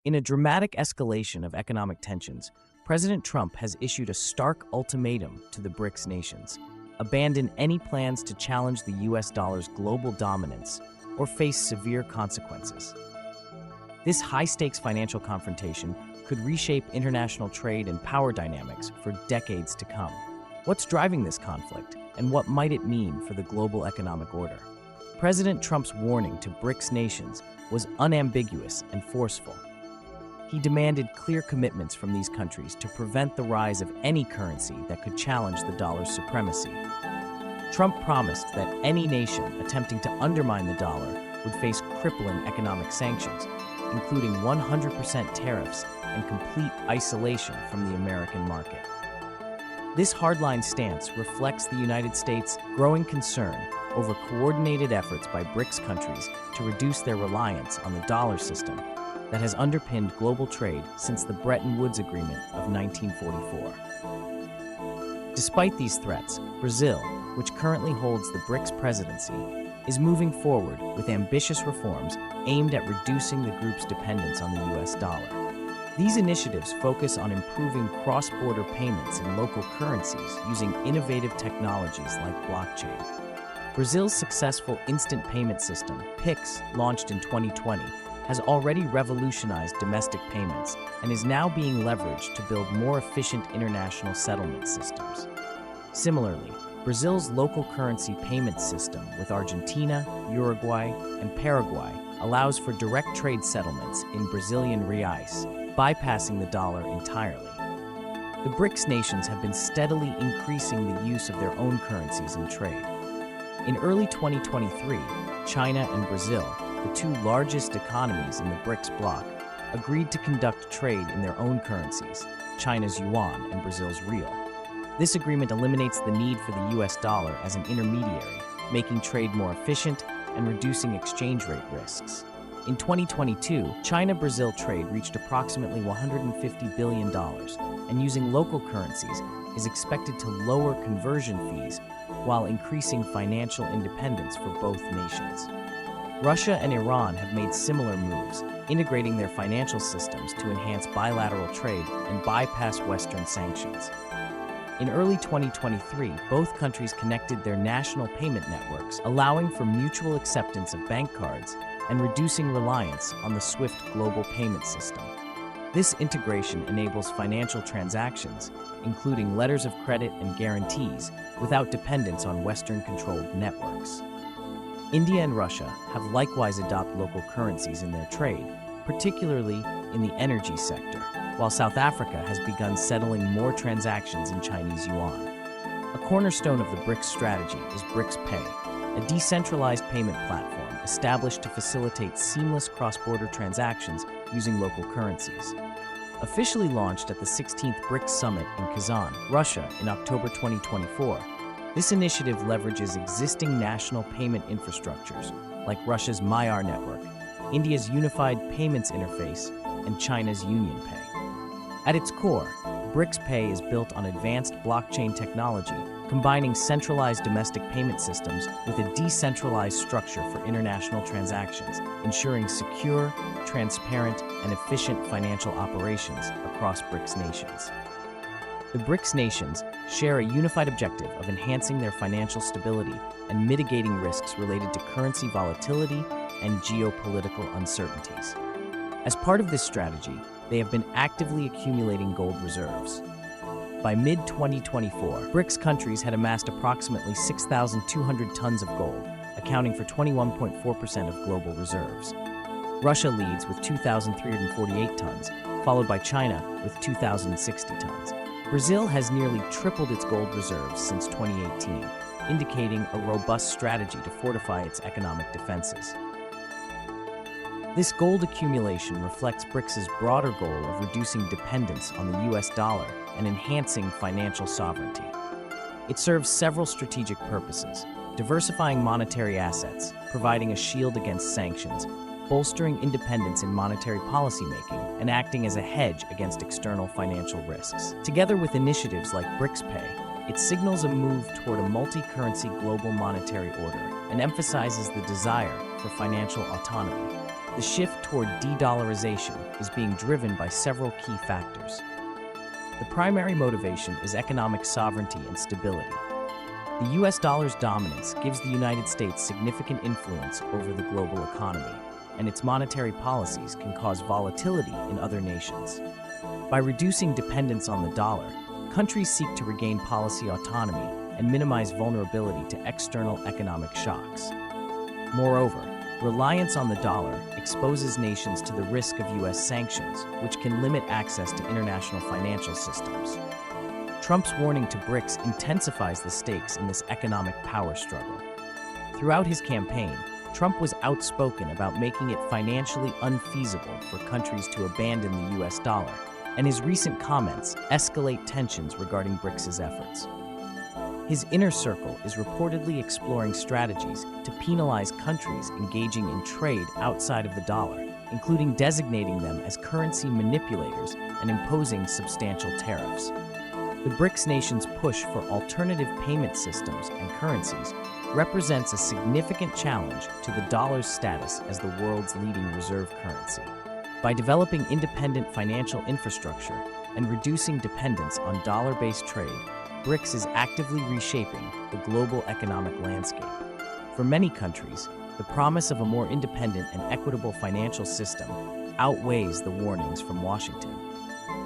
In a dramatic escalation of economic tensions, President Trump has issued a stark ultimatum to the BRICS nations: abandon any plans to challenge the US dollar's global dominance or face severe consequences. This high-stakes financial confrontation could reshape international trade and power dynamics for decades to come. What's driving this conflict, and what might it mean for the global economic order? President Trump's warning to BRICS nations was unambiguous and forceful. He demanded clear commitments from these countries to prevent the rise of any currency that could challenge the dollar's supremacy. Trump promised that any nation attempting to undermine the dollar would face crippling economic sanctions, including 100% tariffs and complete isolation from the American market. This hardline stance reflects the United States' growing concern over coordinated efforts by BRICS countries to reduce their reliance on the dollar system that has underpinned global trade since the Bretton Woods Agreement of 1944. Despite these threats, Brazil, which currently holds the BRICS presidency, is moving forward with ambitious reforms aimed at reducing the group's dependence on the US dollar. These initiatives focus on improving cross-border payments in local currencies using innovative technologies like blockchain. Brazil's successful instant payment system, PIX, launched in 2020, has already revolutionized domestic payments and is now being leveraged to build more efficient international settlement systems. Similarly, Brazil's local currency payment system with Argentina, Uruguay, and Paraguay allows for direct trade settlements in Brazilian reais, bypassing the dollar entirely. The BRICS nations have been steadily increasing the use of their own currencies in trade. In early 2023, China and Brazil, the two largest economies in the BRICS bloc, agreed to conduct trade in their own currencies, China's yuan and Brazil's real. This agreement eliminates the need for the US dollar as an intermediary, making trade more efficient and reducing exchange rate risks. In 2022, China-Brazil trade reached approximately $150 billion, and using local currencies is expected to lower conversion fees while increasing financial independence for both nations. Russia and Iran have made similar moves, integrating their financial systems to enhance bilateral trade and bypass Western sanctions. In early 2023, both countries connected their national payment networks, allowing for mutual acceptance of bank cards and reducing reliance on the SWIFT global payment system. This integration enables financial transactions, including letters of credit and guarantees, without dependence on Western-controlled networks. India and Russia have likewise adopted local currencies in their trade, particularly in the energy sector, while South Africa has begun settling more transactions in Chinese yuan. A cornerstone of the BRICS strategy is BRICS Pay, a decentralized payment platform established to facilitate seamless cross-border transactions using local currencies. Officially launched at the 16th BRICS Summit in Kazan, Russia in October 2024, this initiative leverages existing national payment infrastructures like Russia's Myar network, India's Unified Payments Interface, and China's UnionPay. At its core, BRICS Pay is built on advanced blockchain technology, combining centralized domestic payment systems with a decentralized structure for international transactions, ensuring secure, transparent, and efficient financial operations across BRICS nations. The BRICS nations share a unified objective of enhancing their financial stability and mitigating risks related to currency volatility and geopolitical uncertainties. As part of this strategy, they have been actively accumulating gold reserves. By mid-2024, BRICS countries had amassed approximately 6,200 tons of gold, accounting for 21.4% of global reserves. Russia leads with 2,348 tons, followed by China with 2,060 tons. Brazil has nearly tripled its gold reserves since 2018, indicating a robust strategy to fortify its economic defenses. This gold accumulation reflects BRICS' broader goal of reducing dependence on the US dollar and enhancing financial sovereignty. It serves several strategic purposes: diversifying monetary assets, providing a shield against sanctions, bolstering independence in monetary policymaking, and acting as a hedge against external financial risks. Together with initiatives like BRICS Pay, it signals a move toward a multi-currency global monetary order and emphasizes the desire for financial autonomy. The shift toward de-dollarization is being driven by several key factors. The primary motivation is economic sovereignty and stability. The US dollar's dominance gives the United States significant influence over the global economy, and its monetary policies can cause volatility in other nations. By reducing dependence on the dollar, countries seek to regain policy autonomy and minimize vulnerability to external economic shocks. Moreover, reliance on the dollar exposes nations to the risk of US sanctions, which can limit access to international financial systems. Trump's warning to BRICS intensifies the stakes in this economic power struggle. Throughout his campaign, Trump was outspoken about making it financially unfeasible for countries to abandon the US dollar, and his recent comments escalate tensions regarding BRICS' efforts. His inner circle is reportedly exploring strategies to penalize countries engaging in trade outside of the dollar, including designating them as currency manipulators and imposing substantial tariffs. The BRICS nations' push for alternative payment systems and currencies represents a significant challenge to the dollar's status as the world's leading reserve currency. By developing independent financial infrastructure and reducing dependence on dollar-based trade, BRICS is actively reshaping the global economic landscape. For many countries, the promise of a more independent and equitable financial system outweighs the warnings from Washington.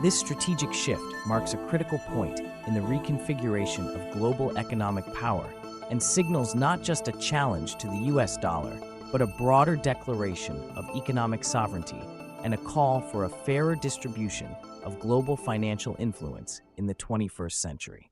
This strategic shift marks a critical point in the reconfiguration of global economic power and signals not just a challenge to the US dollar, but a broader declaration of economic sovereignty and a call for a fairer distribution of global financial influence in the 21st century.